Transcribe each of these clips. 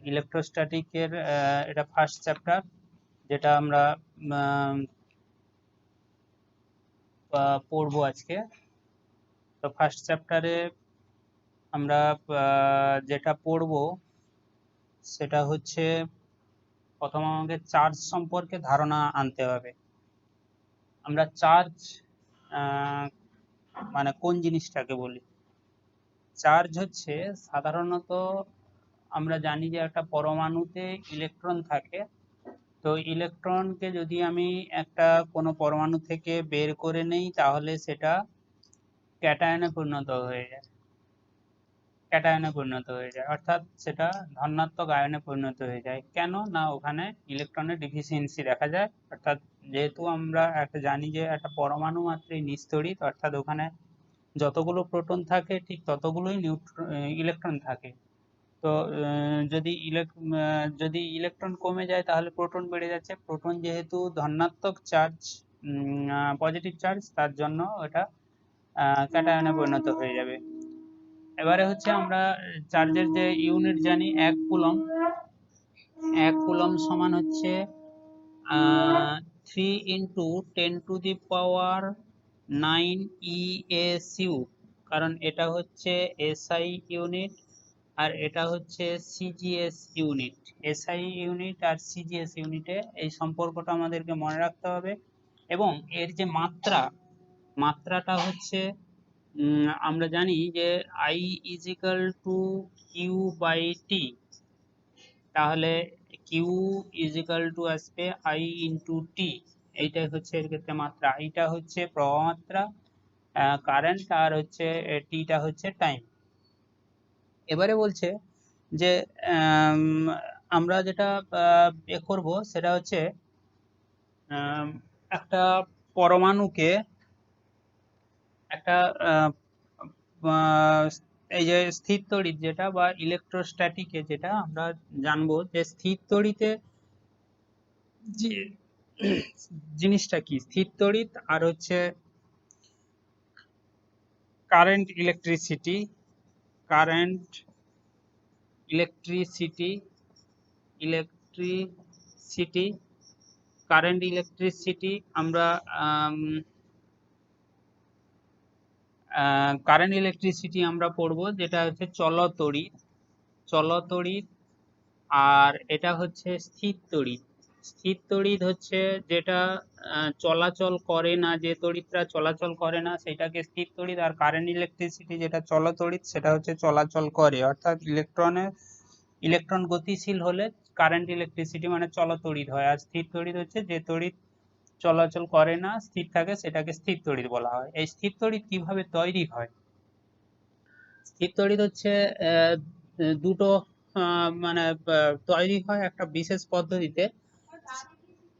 ইলেকট্রোস্ট্যাটিকের এটা first chapter, যেটা আমরা পড়বো আজকে। তো ফার্স্ট চ্যাপ্টারে আমরা যেটা পড়বো সেটা হচ্ছে, প্রথম আমাকে চার্জ সম্পর্কে ধারণা আনতে হবে। আমরা চার্জ মানে কোন জিনিসটাকে বলি? চার্জ হচ্ছে সাধারণত আমরা জানি যে একটা পরমাণুতে ইলেকট্রন থাকে। তো ইলেকট্রনকে যদি আমি একটা কোনো পরমাণু থেকে বের করে নেই, তাহলে সেটা ক্যাটায়নে পরিণত হয়ে যায়। অর্থাৎ সেটা ধনাত্মক আয়নে পরিণত হয়ে যায়। কেন না, ওখানে ইলেকট্রনের ডিফিসিয়েন্সি দেখা যায়। অর্থাৎ যেহেতু আমরা একটা জানি যে একটা পরমাণু মাত্রই নিস্তড়িত, অর্থাৎ ওখানে যতগুলো প্রোটন থাকে ঠিক ততগুলোই ইলেকট্রন থাকে। তো যদি ইলেকট্রন কমে যায় তাহলে প্রোটন বেড়ে যাচ্ছে। প্রোটন যেহেতু ধনাত্মক চার্জ, পজিটিভ চার্জ, তার জন্য ওটা ক্যাটায়নে পরিণত হয়ে যাবে। এবারে হচ্ছে আমরা চার্জের যে ইউনিট জানি, 1 কুলম্ব। 1 কুলম্ব সমান হচ্ছে 3 × 10⁹ ESU, কারণ এটা হচ্ছে SI ইউনিট আর এটা হচ্ছে CGS ইউনিট। SI ইউনিট আর CGS ইউনিটে এই সম্পর্কটা আমাদেরকে মনে রাখতে হবে। এবং এর যে মাত্রাটা হচ্ছে, আমরা জানি যে I = Q/T, তাহলে Q = আসবে I × T। এইটাই হচ্ছে এর ক্ষেত্রে মাত্রা। এইটা হচ্ছে প্রবাহ মাত্রা, কারেন্ট, আর হচ্ছে টিটা হচ্ছে টাইম। এবারে বলছে যে আমরা যেটা করব সেটা হচ্ছে একটা পরমাণুকে একটা এই যে স্থির তড়িৎ যেটা বা ইলেকট্রোস্ট্যাটিকে যেটা আমরা জানবো, যে স্থির তড়িতে যে জিনিসটা কি, স্থির তড়িৎ আর হচ্ছে current electricity. Current electricity electricity current electricity আমরা কারেন্ট ইলেকট্রিসিটি আমরা পড়বো, যেটা হচ্ছে চলতড়িৎ। আর এটা হচ্ছে স্থির তড়িৎ। স্থির তড়িৎ হচ্ছে যেটা চলাচল করে না, যে তড়িৎটা চলাচল করে না সেটাকে স্থির তড়িৎ। আর কারেন্ট ইলেকট্রিসিটি যেটা চলতড়িৎ, সেটা হচ্ছে চলাচল করে। অর্থাৎ ইলেকট্রন গতিশীল হলে কারেন্ট ইলেকট্রিসিটি মানে চলতড়িৎ হয়। আর স্থির তড়িৎ হচ্ছে যে তড়িৎ চলাচল করে না, স্থির থাকে, সেটাকে স্থির তড়িৎ বলা হয়। এই স্থির তড়িৎ কিভাবে তৈরি হয়? স্থির তড়িৎ হচ্ছে দুটো মানে তৈরি হয় একটা বিশেষ পদ্ধতিতে।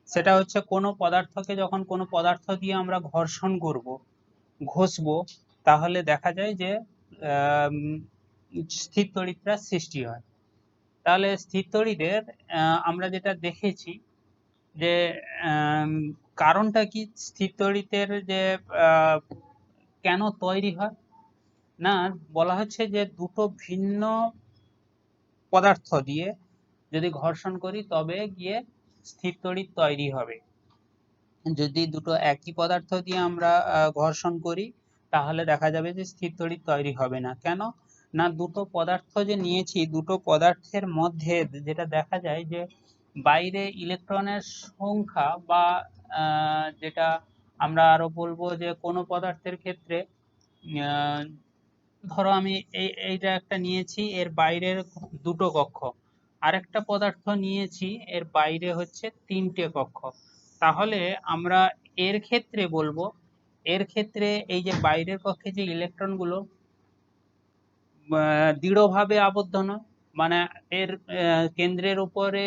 সেটা হচ্ছে কোনো পদার্থকে যখন কোনো পদার্থ দিয়ে আমরা ঘষবো, তাহলে দেখা যায় যে স্থির তড়িৎটা সৃষ্টি হয়। তাহলে স্থির তড়িতের আমরা যেটা দেখেছি যে কারণটা কি, স্থির তড়িতের যে কেন তৈরি হয়, না বলা হচ্ছে যে দুটো ভিন্ন পদার্থ দিয়ে যদি ঘর্ষণ করি তবে গিয়ে স্থির তড়িৎ তৈরি হবে। যদি দুটো একই পদার্থ দিয়ে আমরা ঘর্ষণ করি তাহলে দেখা যাবে যে স্থির তড়িৎ তৈরি হবে না। কেন না, দুটো পদার্থ যে নিয়েছি, দুটো পদার্থের মধ্যে যেটা দেখা যায় যে বাইরে ইলেকট্রনের সংখ্যা বা যেটা আমরা আরো বলবো যে কোনো পদার্থের ক্ষেত্রে ধরো আমি এইটা একটা নিয়েছি, এর বাইরের দুটো কক্ষ, আরেকটা পদার্থ নিয়েছি এর বাইরে হচ্ছে 3টে কক্ষ। তাহলে আমরা এর ক্ষেত্রে বলবো, এর ক্ষেত্রে এই যে বাইরের কক্ষে যে ইলেকট্রনগুলো দৃঢ়ভাবে আবদ্ধ নয়, মানে এর কেন্দ্রের উপরে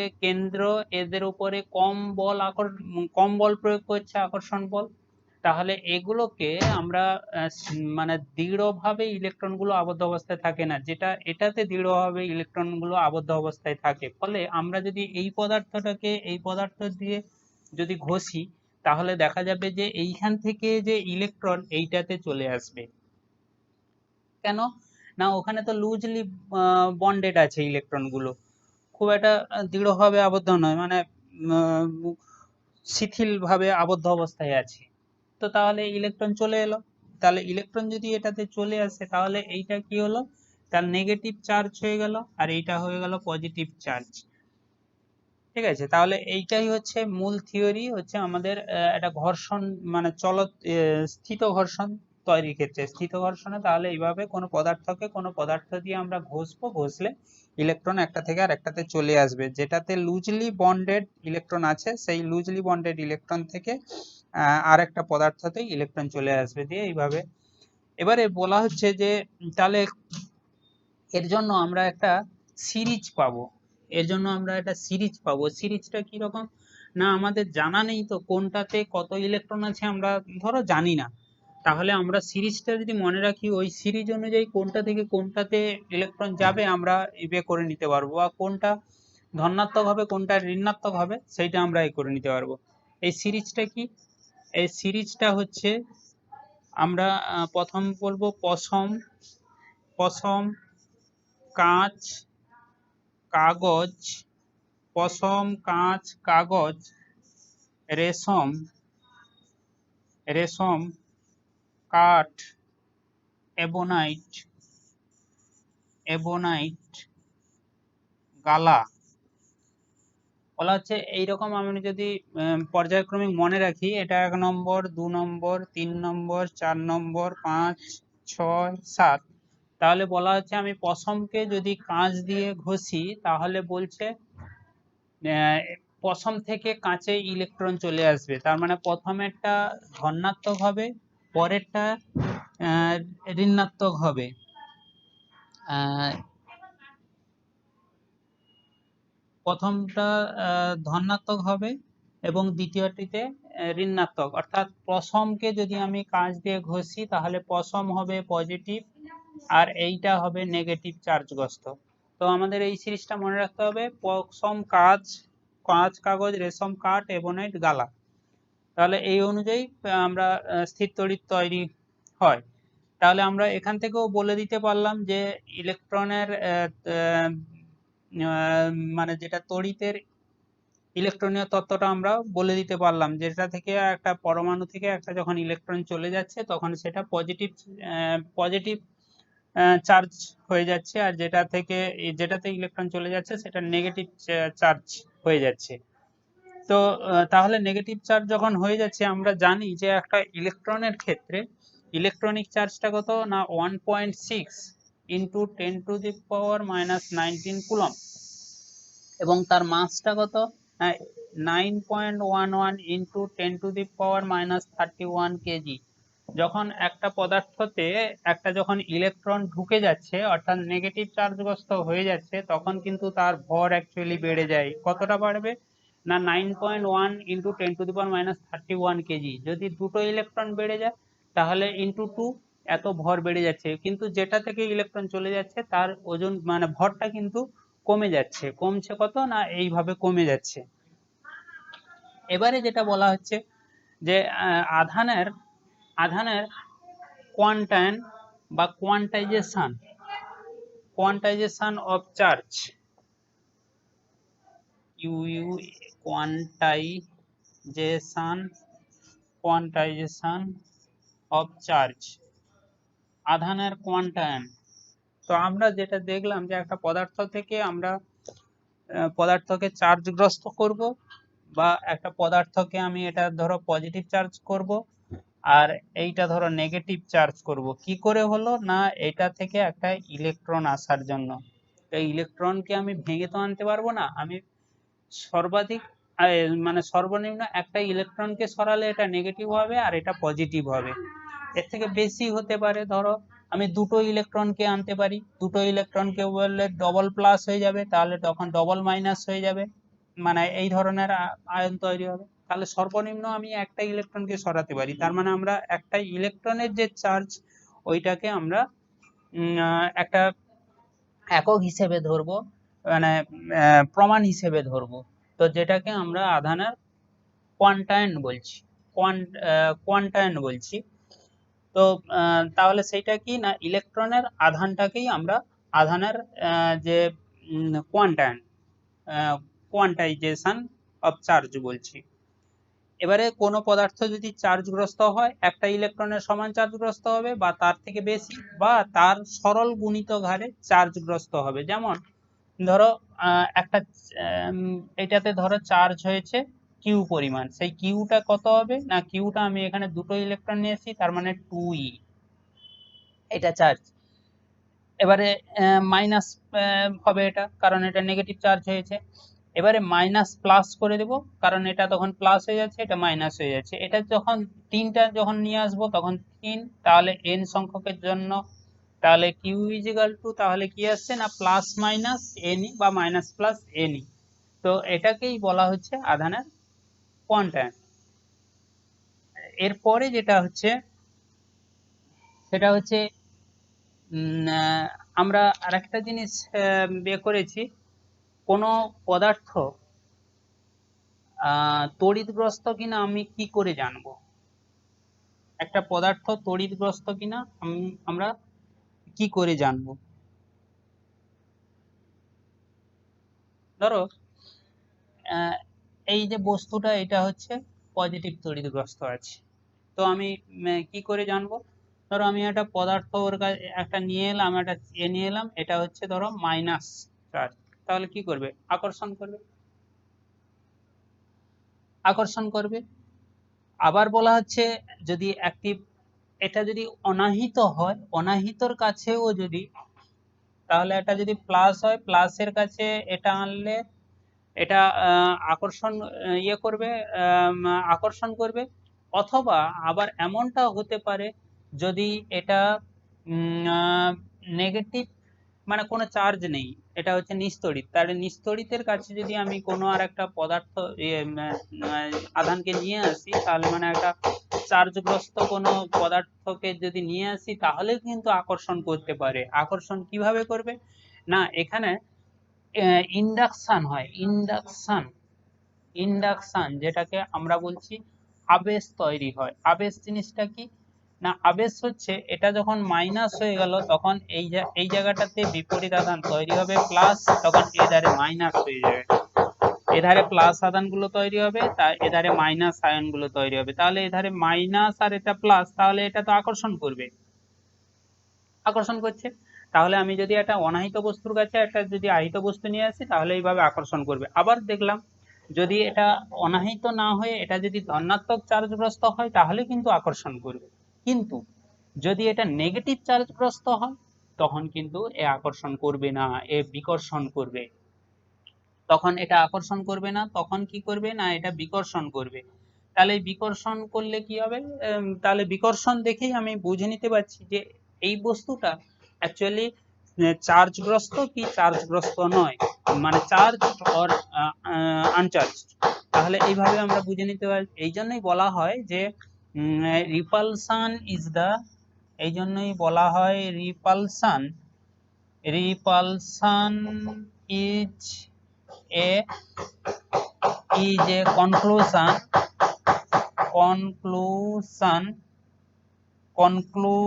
এদের উপরে কম বল প্রয়োগ করছে, আকর্ষণ বল। তাহলে এগুলোকে আমরা মানে দৃঢ়ভাবে ইলেকট্রনগুলো আবদ্ধ অবস্থায় থাকে না, যেটা এটাতে দৃঢ়ভাবে ইলেকট্রনগুলো আবদ্ধ অবস্থায় থাকে। ফলে আমরা যদি এই পদার্থটাকে এই পদার্থ দিয়ে যদি ঘষি, তাহলে দেখা যাবে যে এইখান থেকে যে ইলেকট্রন এইটাতে চলে আসবে। কেন না, ওখানে তো লুজলি বন্ডেড আছে ইলেকট্রনগুলো। খুব একটা দৃঢ়ভাবে আবদ্ধ নয়, মানে শিথিলভাবে আবদ্ধ অবস্থায় আছে। তো তাহলে ইলেকট্রন চলে এলো, তাহলে ইলেকট্রন যদি এটাতে চলে আসে তাহলে এইটা কি হলো, তার নেগেটিভ চার্জ হয়ে গেল আর এইটা হয়ে গেল পজিটিভ চার্জ। ঠিক আছে, তাহলে এইটাই হচ্ছে মূল থিওরি, হচ্ছে আমাদের একটা ঘর্ষণ মানে স্থিত ঘর্ষণ তৈরির ক্ষেত্রে। স্থিত ঘর্ষণে তাহলে এইভাবে কোনো পদার্থকে কোনো পদার্থ দিয়ে আমরা ঘষবো, ঘষলে ইলেকট্রন একটা থেকে আর একটাতে চলে আসবে। যেটাতে লুজলি বন্ডেড ইলেকট্রন আছে সেই লুজলি বন্ডেড ইলেকট্রন থেকে আর একটা পদার্থতে ইলেকট্রন চলে আসবে, দিয়ে এইভাবে। এবারে বলা হচ্ছে যে তাহলে এর জন্য আমরা একটা সিরিজ পাবো, এর জন্য আমরা একটা সিরিজ পাবো। সিরিজটা কি রকম, না আমাদের জানা নেই তো কোনটাতে কত ইলেকট্রন আছে, আমরা ধরো জানি না, তাহলে আমরা সিরিজটা যদি মনে রাখি ওই সিরিজ অনুযায়ী কোনটা থেকে কোনটাতে ইলেকট্রন যাবে আমরা বের করে নিতে পারবো, বা কোনটা ধনাত্মক হবে কোনটা ঋণাত্মক হবে সেইটা আমরা করে নিতে পারবো। এই সিরিজটা কি, এই সিরিজটা হচ্ছে আমরা প্রথম বলবো পশম, পশম কাঁচ কাগজ, পশম কাঁচ কাগজ, রেশম, রেশম কাঠ, এবনাইট, এবনাইট, গালা। বলা হচ্ছে এইরকম আমি যদি পর্যায়ক্রমিক মনে রাখি, এটা 1 নম্বর 2 নম্বর 3 নম্বর 4 নম্বর 5 6 7, তাহলে বলা হচ্ছে আমি পশমকে যদি কাঁচ দিয়ে ঘষি তাহলে বলছে পশম থেকে কাঁচে ইলেকট্রন চলে আসবে, তার মানে প্রথমেরটা ধনাত্মক হবে, পরেরটা ঋণাত্মক হবে। প্রথমটা ধনাত্মক হবে এবং দ্বিতীয়টিতে ঋণাত্মক, অর্থাৎ পশমকে যদি আমি কাঁচ দিয়ে ঘষি তাহলে পশম হবে পজিটিভ আর এইটা হবে নেগেটিভ চার্জগ্রস্ত। তো আমাদের এই সিরিজটা মনে রাখতে হবে, পশম কাঁচ, কাঁচ কাগজ, রেশম কাঠ, এবনাইট গালা। তাহলে এই অনুযায়ী আমরা স্থির তড়িৎ তৈরি হয়। তাহলে আমরা এখান থেকেও বলে দিতে পারলাম যে ইলেকট্রনের মানে যেটা তড়িতের ইলেকট্রনীয় তত্ত্বটা আমরা বলে দিতে পারলাম, যেটা থেকে একটা পরমাণু থেকে একটা যখন ইলেকট্রন চলে যাচ্ছে তখন সেটা পজিটিভ পজিটিভ চার্জ হয়ে যাচ্ছে, আর যেটাতে ইলেকট্রন চলে যাচ্ছে সেটা নেগেটিভ চার্জ হয়ে যাচ্ছে। তো তাহলে নেগেটিভ চার্জ যখন হয়ে যাচ্ছে আমরা জানি যে একটা ইলেকট্রনের ক্ষেত্রে ইলেকট্রনিক চার্জটা কত, না 1.6 ইন্টু 10⁻⁻19 কুলম, এবং তার মাসটা কত, 9.11 ইন্টু 10⁻31 কেজি। যখন একটা পদার্থতে একটা যখন ইলেকট্রন ঢুকে যাচ্ছে অর্থাৎ নেগেটিভ চার্জগ্রস্ত হয়ে যাচ্ছে তখন কিন্তু তার ভর অ্যাকচুয়ালি বেড়ে যায়। কতটা বাড়বে, না 9.1 ইন্টু 10⁻31 কেজি। যদি দুটো ইলেকট্রন বেড়ে যায় তাহলে ইন্টু 2, এত ভর বেড়ে যাচ্ছে, কিন্তু যেটা থেকে ইলেকট্রন চলে যাচ্ছে তার ওজন মানে ভরটা কিন্তু কমে যাচ্ছে। কমছে কত, না এইভাবে কমে যাচ্ছে। এবারে যেটা বলা হচ্ছে যে আধানের আধানের কোয়ান্টাইন বা quantisation, quantisation of charge, quantisation, quantisation of charge, আধানের কোয়ান্টাইন। তো আমরা যেটা দেখলাম যে একটা পদার্থ থেকে আমরা পদার্থকে চার্জগ্রস্ত করব, বা একটা পদার্থকে আমি এটা ধরো পজিটিভ চার্জ করব আর এইটা ধরো নেগেটিভ চার্জ করব, কি করে হলো, না এটা থেকে একটা ইলেকট্রন আসার জন্য। তো ইলেকট্রনকে আমি ভেঙে তো আনতে পারবো না, আমি সর্বাধিক মানে সর্বনিম্ন একটা ইলেকট্রনকে সরালে এটা নেগেটিভ হবে আর এটা পজিটিভ হবে। এর থেকে বেশি হতে পারে, ধরো আমি দুটো ইলেকট্রনকে আনতে পারি, দুটো ইলেকট্রনকে বললে ডবল প্লাস হয়ে যাবে, তাহলে তখন ডবল মাইনাস হয়ে যাবে, মানে এই ধরনের আয়ন তৈরি হবে। তাহলে সর্বনিম্ন আমি একটা ইলেকট্রনকে সরাতে পারি, তার মানে আমরা একটা ইলেকট্রনের যে চার্জ ওইটাকে আমরা একটা একক হিসেবে ধরবো, মানে প্রমাণ হিসেবে ধরবো। তো যেটাকে আমরা আধানের কোয়ান্টাইন বলছি, কোয়ান্টাইন বলছি। তো তাহলে সেইটা কি, না ইলেকট্রনের আধানটাকেই আমরা আধানের যে কোয়ান্টাইন, কোয়ান্টাইজেশন অফ চার্জ বলছি। এবারে কোনো পদার্থ যদি চার্জগ্রস্ত হয়, একটা ইলেকট্রনের সমান চার্জগ্রস্ত হবে বা তার থেকে বেশি, বা তার সরল গুণিতক হারে চার্জগ্রস্ত হবে। যেমন ধরো একটা এটাতে ধরো চার্জ হয়েছে কিউ পরিমাণ, সেই কিউটা কত হবে না, কিউটা আমি এখানে দুটো ইলেকট্রন নিয়েছি, তার মানে 2e, এটা চার্জ। এবারে মাইনাস হবে এটা, কারণ এটা নেগেটিভ চার্জ হয়েছে। এবারে মাইনাস প্লাস করে দেব, কারণ এটা তখন প্লাস হয়ে যাচ্ছে, এটা মাইনাস হয়ে যাচ্ছে। এটা যখন তিনটা যখন নিয়ে আসবো তখন 3, তাহলে n সংখ্যকের জন্য তাহলে কিউ ইজিক্যাল টু তাহলে কি আসছে না প্লাস মাইনাস এনই বা মাইনাস প্লাস এনই। তো এটাকেই বলা হচ্ছে আধানের কোয়ান্টাম। এরপরে যেটা হচ্ছে সেটা হচ্ছে আমরা আরেকটা জিনিস বের করেছি, কোনো পদার্থ তড়িৎগ্রস্ত কিনা আমি কি করে জানবো? একটা পদার্থ তড়িৎগ্রস্ত কিনা আমরা কি করে জানবো? ধরো এই যে বস্তুটা, এটা হচ্ছে পজিটিভ তড়িৎগ্রস্ত আছে, তো আমি কি করে জানবো? ধরো আমি একটা পদার্থ ওর কাছে একটা নিয়ে এলাম, একটা নিয়ে এলাম, এটা হচ্ছে ধরো মাইনাস চার্জ, তাহলে কি করবে? আকর্ষণ করবে, আকর্ষণ করবে। আবার বলা হচ্ছে যদি একটি, এটা যদি অনাহিত হয়, অনাহিতর কাছেও যদি, তাহলে এটা যদি প্লাস হয়, প্লাসের কাছে এটা আনলে এটা আকর্ষণ ইয়ে করবে, আকর্ষণ করবে। অথবা আবার এমনটাও হতে পারে যদি এটা নেগেটিভ, মানে কোনো চার্জ নেই, এটা হচ্ছে নিস্তড়িৎ, তাহলে নিস্তড়িতের কাছে যদি আমি কোনো আর একটা পদার্থ আধানকে নিয়ে আসি, তাহলে মানে একটা চার্জগ্রস্ত কোনো পদার্থকে যদি নিয়ে আসি, তাহলে কিন্তু আকর্ষণ করতে পারে। আকর্ষণ কিভাবে করবে না, এখানে ইন্ডাকশন হয়, ইন্ডাকশন, ইন্ডাকশন যেটাকে আমরা বলছি আবেশ তৈরি হয়। আবেশ জিনিসটা কি না, আবেশ হচ্ছে এটা যখন মাইনাস হয়ে গেল তখন এই জায়গাটাতে বিপরীত আধান তৈরি হবে প্লাস, তখন এধারে মাইনাস হয়ে যাবে, এধারে প্লাস আধান গুলো তৈরি হবে, তাই এধারে মাইনাস আয়ন গুলো তৈরি হবে। তাহলে এধারে মাইনাস আর এটা প্লাস, তাহলে এটা তো আকর্ষণ করবে, আকর্ষণ করছে। তাহলে আমি যদি একটা অনাহিত বস্তুর কাছে একটা যদি আহিত বস্তু নিয়ে আসি, তাহলে এইভাবে আকর্ষণ করবে। আবার দেখলাম যদি এটা অনাহিত না হয়ে এটা যদি ধনাত্মক চার্জগ্রস্ত হয়, তাহলে কিন্তু আকর্ষণ করবে। কিন্তু যদি এটা নেগেটিভ চার্জগ্রস্ত হয়, তখন কিন্তু এ আকর্ষণ করবে না, এ বিকর্ষণ করবে। তখন এটা আকর্ষণ করবে না, তখন কি করবে না এটা বিকর্ষণ করবে। তাহলে বিকর্ষণ করলে কি হবে? তাহলে বিকর্ষণ দেখেই আমি বুঝে নিতে পারছি যে এই বস্তুটা অ্যাকচুয়ালি চার্জগ্রস্ত কি চার্জগ্রস্ত নয়, মানে চার্জ অর আনচার্জ। তাহলে এইভাবে আমরা বুঝে নিতে পারি। এই জন্যই বলা হয় যে রিপালসান ইজ দ্য, এই জন্যই বলা হয় রিপালসান, রিপালসান ইজ এ কনক্লুশন, কনক্লুশন, কনক্লু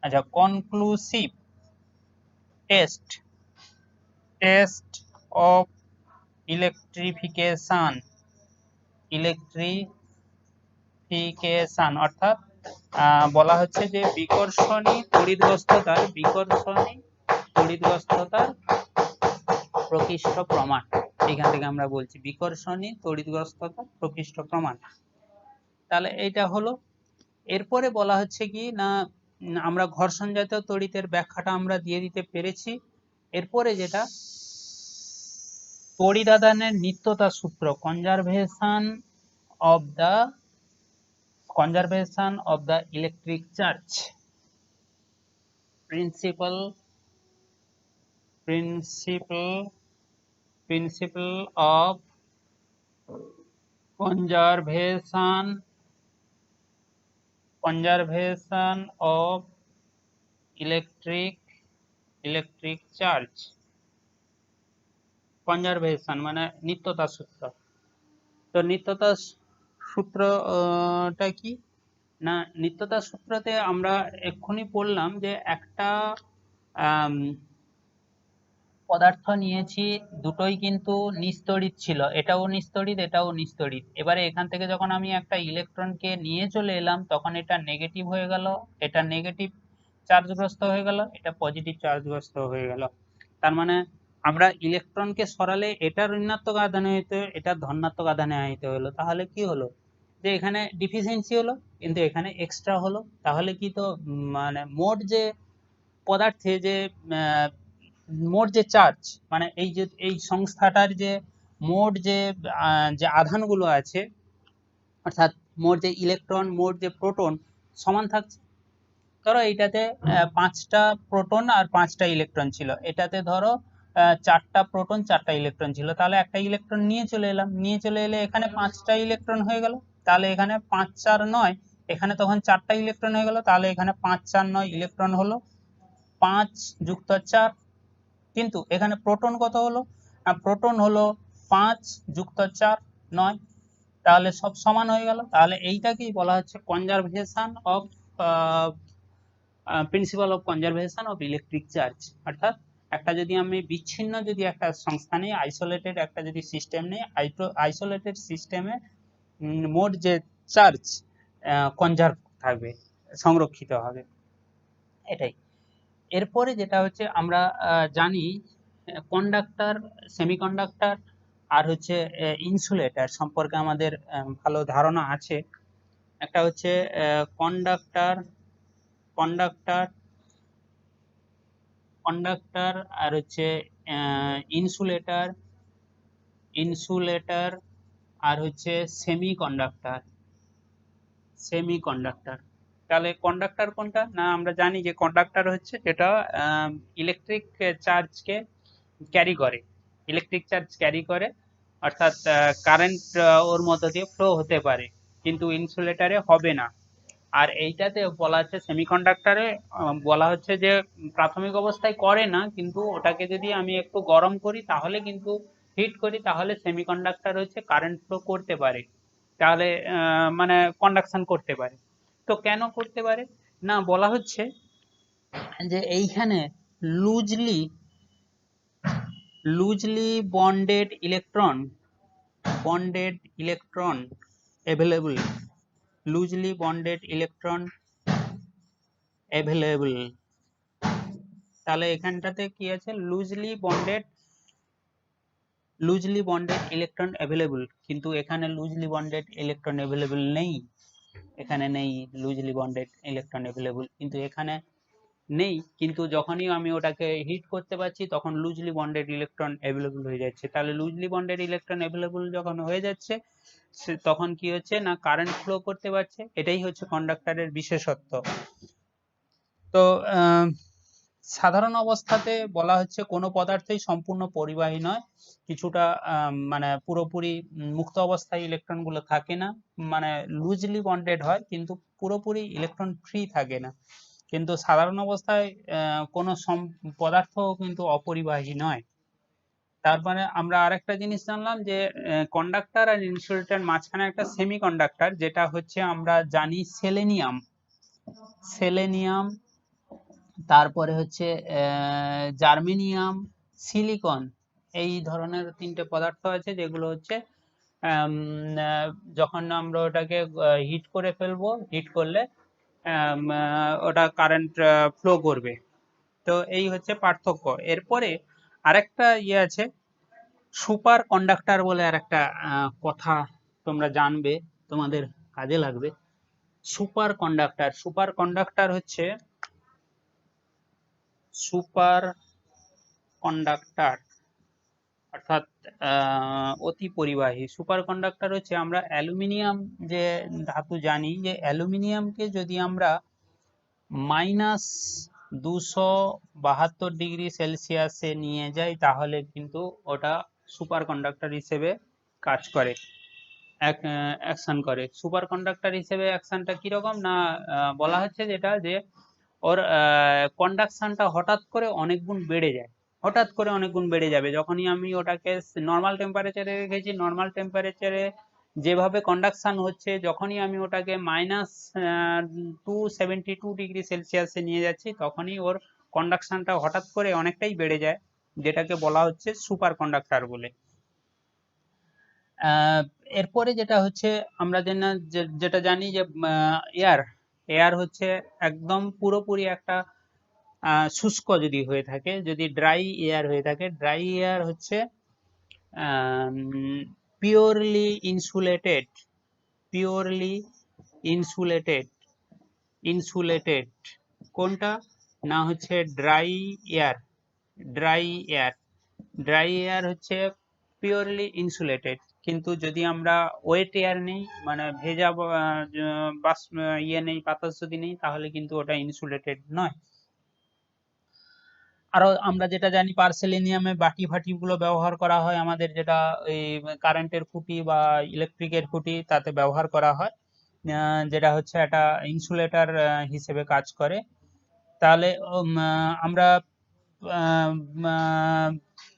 আচ্ছা conclusive test, test of electrification, electrification অর্থাৎ বলা হচ্ছে যে বিকর্ষণী তড়িৎগ্রস্ততার, বিকর্ষণী তড়িৎগ্রস্ততার প্রকৃষ্ট প্রমাণ। এখান থেকে আমরা বলছি বিকর্ষণী তড়িৎগ্রস্ততার প্রকৃষ্ট প্রমাণ। তাহলে এইটা হলো। এরপরে বলা হচ্ছে কি না, আমরা ঘর্ষণ জাতীয় তড়িতের ব্যাখ্যাটা আমরা দিয়ে দিতে পেরেছি। এরপরে যেটা তড়িৎ আদানের নিত্যতা সূত্র, conservation of the electric charge, principle of conservation of electric charge. Conservation মানে নিত্যতা সূত্র। তো নিত্যতা সূত্রটা কি না, নিত্যতা সূত্রতে আমরা এক্ষুনি পড়লাম যে একটা পদার্থ নিয়েছি, দুটোই কিন্তু নিস্তড়িত ছিল, এটাও নিস্তড়িত এটাও নিস্তড়িত। এবারে এখান থেকে যখন আমি একটা ইলেকট্রনকে নিয়ে চলে এলাম তখন এটা নেগেটিভ হয়ে গেল, এটা নেগেটিভ চার্জগ্রস্ত হয়ে গেল, এটা পজিটিভ চার্জগ্রস্ত হয়ে গেল। তার মানে আমরা ইলেকট্রনকে সরালে এটা ঋণাত্মক আধানে হইতে এটা ধনাত্মক আধানে আহিত হলো। তাহলে কি হলো যে এখানে ডিফিসিয়েন্সি হলো কিন্তু এখানে এক্সট্রা হলো। তাহলে কি তো মানে মোট যে পদার্থে যে মোট যে চার্জ, মানে এই যে এই সংস্থাটার যে মোট যে যে আধানগুলো আছে, অর্থাৎ মোট যে ইলেকট্রন মোট যে প্রোটন সমান থাকছে। ধরো এইটাতে 5টা প্রোটন আর 5টা ইলেকট্রন ছিল, এটাতে ধরো 4টা প্রোটন 4টা ইলেকট্রন ছিল, তাহলে একটা ইলেকট্রন নিয়ে চলে এলাম, নিয়ে চলে এলে এখানে 5টা ইলেকট্রন হয়ে গেল। তাহলে এখানে 5 4 9, এখানে তখন 4টা ইলেকট্রন হয়ে গেল, তাহলে এখানে 5 4 9 ইলেকট্রন হলো, 5 যুক্ত 4। কিন্তু এখানে প্রোটন কত হলো, প্রোটন হলো 5 যুক্ত 4 9, তাহলে সব সমান হয়ে গেল। তাহলে এইটাকেই বলা হচ্ছে conservation of principal of conservation of electric charge. অর্থাৎ একটা যদি আমি বিচ্ছিন্ন যদি একটা সংস্থা নেই, আইসোলেটেড একটা যদি সিস্টেম নেই, আইসোলেটেড সিস্টেমে মোট যে চার্জ কনজার্ভ থাকবে, সংরক্ষিত হবে, এটাই। এরপরে যেটা হচ্ছে আমরা জানি কন্ডাক্টর, সেমিকন্ডাক্টর আর হচ্ছে ইনসুলেটর সম্পর্কে আমাদের ভালো ধারণা আছে। একটা হচ্ছে কন্ডাক্টর, কন্ডাক্টর কন্ডাক্টর আর হচ্ছে ইনসুলেটর, ইনসুলেটর আর হচ্ছে সেমিকন্ডাক্টর, সেমিকন্ডাক্টর। তাহলে কন্ডাক্টর কোনটা না, আমরা জানি যে কন্ডাক্টর হচ্ছে যেটা ইলেকট্রিক চার্জকে ক্যারি করে, ইলেকট্রিক চার্জ ক্যারি করে, অর্থাৎ কারেন্ট ওর মধ্য দিয়ে ফ্লো হতে পারে, কিন্তু ইনসুলেটরে হবে না। আর এইটাতে বলা হচ্ছে সেমিকন্ডাক্টরে বলা হচ্ছে যে প্রাথমিক অবস্থায় করে না, কিন্তু ওটাকে যদি আমি একটু গরম করি তাহলে কিন্তু হিট করি তাহলে সেমিকন্ডাক্টর হচ্ছে কারেন্ট ফ্লো করতে পারে, তাহলে মানে কন্ডাকশন করতে পারে। তো কেন করতে পারে না, বলা হচ্ছে যে এইখানে loosely loosely bonded electron available, loosely bonded electron available। তাহলে এখানটাতে কি আছে, লুজলি বন্ডেড ইলেকট্রন অ্যাভেলেবল, কিন্তু এখানে লুজলি বন্ডেড ইলেকট্রন অ্যাভেলেবল নেই, এখানে নেই লুজলি বন্ডেড ইলেকট্রন অ্যাভেলেবল, কিন্তু এখানে নেই, কিন্তু যখনই আমি ওটাকে হিট করতে পারছি তখন লুজলি বন্ডেড ইলেকট্রন অ্যাভেলেবল হয়ে যাচ্ছে। তাহলে লুজলি বন্ডেড ইলেকট্রন অ্যাভেলেবল যখন হয়ে যাচ্ছে তখন কি হচ্ছে না, কারেন্ট ফ্লো করতে পারছে, এটাই হচ্ছে কন্ডাক্টরের বিশেষত্ব। তো সাধারণ অবস্থাতে বলা হচ্ছে কোনো পদার্থই সম্পূর্ণ পরিবাহী নয়, কিছুটা মানে পুরোপুরি মুক্ত অবস্থায় ইলেকট্রন গুলো থাকে না, মানে লুজলি বন্ডেড হয় কিন্তু পুরোপুরি ইলেকট্রন ফ্রি থাকে না। কিন্তু সাধারণ অবস্থায় কোনো পদার্থ কিন্তু অপরিবাহী নয়। তারপরে আমরা আরেকটা জিনিস জানলাম যে কন্ডাক্টর আর ইনসুলেটর মাঝখানে একটা সেমি কন্ডাক্টর, যেটা হচ্ছে আমরা জানি সেলেনিয়াম, সেলেনিয়াম, তারপরে হচ্ছে জার্মেনিয়াম, সিলিকন, এই ধরনের 3টে পদার্থ আছে যেগুলো হচ্ছে যখন আমরা ওটাকে হিট করে ফেলবো, হিট করলে ওটা কারেন্ট ফ্লো করবে। তো এই হচ্ছে পার্থক্য। এরপরে আরেকটা ইয়ে আছে, সুপার কন্ডাক্টর বলে আরেকটা কথা তোমরা জানবে, তোমাদের কাজে লাগবে। সুপার কন্ডাক্টর, সুপার কন্ডাক্টর হচ্ছে সুপার কন্ডাক্টর অর্থাৎ অতি পরিবাহী। সুপার কন্ডাক্টর হচ্ছে আমরা অ্যালুমিনিয়াম যে ধাতু জানি, যে অ্যালুমিনিয়ামকে যদি আমরা -272°C নিয়ে যাই তাহলে কিন্তু ওটা সুপার কন্ডাক্টর হিসেবে কাজ করে, অ্যাকশন করে। সুপার কন্ডাক্টর হিসেবে অ্যাকশনটা কিরকম না, বলা হচ্ছে যেটা যে ওর কন্ডাকশনটা হঠাৎ করে অনেক গুণ বেড়ে যায়, হঠাৎ করে অনেক গুণ বেড়ে যাবে যখনই আমি ওটাকে নর্মাল টেম্পারেচারে রেখেছি, নর্মাল টেম্পারেচারে যেভাবে কন্ডাকশন হচ্ছে, যখনই আমি ওটাকে -272°C নিয়ে যাচ্ছি তখনই ওর কন্ডাকশনটা হঠাৎ করে অনেকটাই বেড়ে যায়, যেটাকে বলা হচ্ছে সুপার কন্ডাক্টর বলে। এরপরে যেটা হচ্ছে আমরা যেটা জানি যে এয়ার এয়ার হচ্ছে একদম পুরোপুরি একটা শুষ্ক যদি হয়ে থাকে, যদি ড্রাই এয়ার হয়ে থাকে, ড্রাই এয়ার হচ্ছে purely insulated, purely insulated, insulated কোনটা না হচ্ছে dry air, dry air, dry air হচ্ছে পিওরলি ইনসুলেটেড। কিন্তু যদি আমরা ওয়েট এয়ার নেই, মানে ভেজা ইয়ে নেই, বাতাস যদি নেই, তাহলে কিন্তু ওটা ইনসুলেটেড নয়। আরো আমরা যেটা জানি পার্সেলেনিয়ামে বাটি ফাটি গুলো ব্যবহার করা হয়, আমাদের যেটা এই কারেন্টের খুঁটি বা ইলেকট্রিকের খুঁটি তাতে ব্যবহার করা হয়, যেটা হচ্ছে একটা ইনসুলেটর হিসেবে কাজ করে। তাহলে আমরা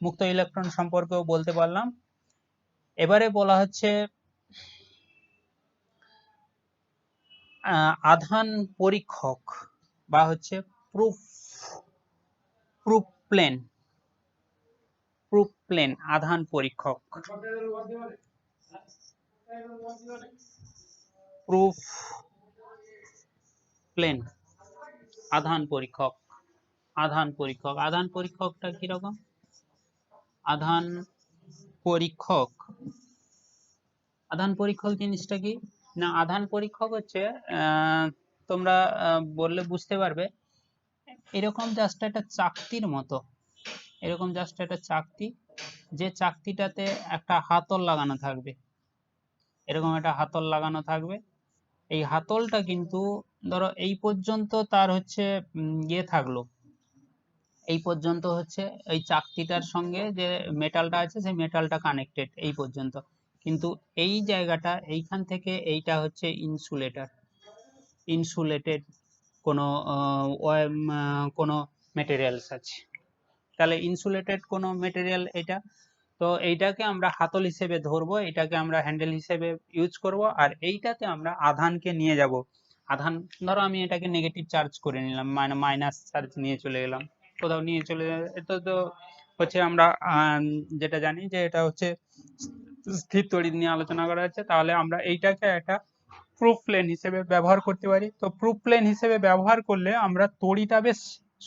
মুক্ত ইলেকট্রন সম্পর্কেও বলতে পারলাম। এবারে বলা হচ্ছে আধান পরীক্ষক বা হচ্ছে proof, proof plane, proof plane আধান পরীক্ষক, প্রুফ প্লেন আধান পরীক্ষক। আধান পরীক্ষক, আধান পরীক্ষকটা কিরকম? আধান পরীক্ষক, আধান পরীক্ষক জিনিসটা কি না, আধান পরীক্ষক হচ্ছে তোমরা বললে বুঝতে পারবে, এরকম জাস্ট একটা চাকতির মতো, এরকম জাস্ট একটা চাকতি, যে চাকতিটাতে একটা হাতল লাগানো থাকবে, এরকম একটা হাতল লাগানো থাকবে। এই হাতলটা কিন্তু ধরো এই পর্যন্ত তার হচ্ছে ইয়ে থাকলো, এই পর্যন্ত হচ্ছে এই চাকতিটার সঙ্গে যে মেটালটা আছে সেই মেটালটা কানেক্টেড এই পর্যন্ত, কিন্তু এই জায়গাটা এইখান থেকে এইটা হচ্ছে ইনসুলেটর, ইনসুলেটেড কোনো কোনো মেটেরিয়ালস আছে, তাহলে ইনসুলেটেড কোনো মেটেরিয়াল এটা। তো এইটাকে আমরা হাতল হিসেবে ধরবো, এটাকে আমরা হ্যান্ডেল হিসেবে ইউজ করব, আর এইটাতে আমরা আধানকে নিয়ে যাব। আধান ধরো আমি এটাকে নেগেটিভ চার্জ করে নিলাম, মানে মাইনাস চার্জ নিয়ে চলে গেলাম, কোথাও নিয়ে চলে এটা তো হচ্ছে আমরা যেটা জানি যে এটা হচ্ছে স্থির তড়িৎ নিয়ে আলোচনা করা হচ্ছে, তাহলে আমরা এইটাকে একটা প্রুফ প্লেন হিসেবে ব্যবহার করতে পারি। তো প্রুফ প্লেন হিসেবে ব্যবহার করলে আমরা তড়িতাবেশ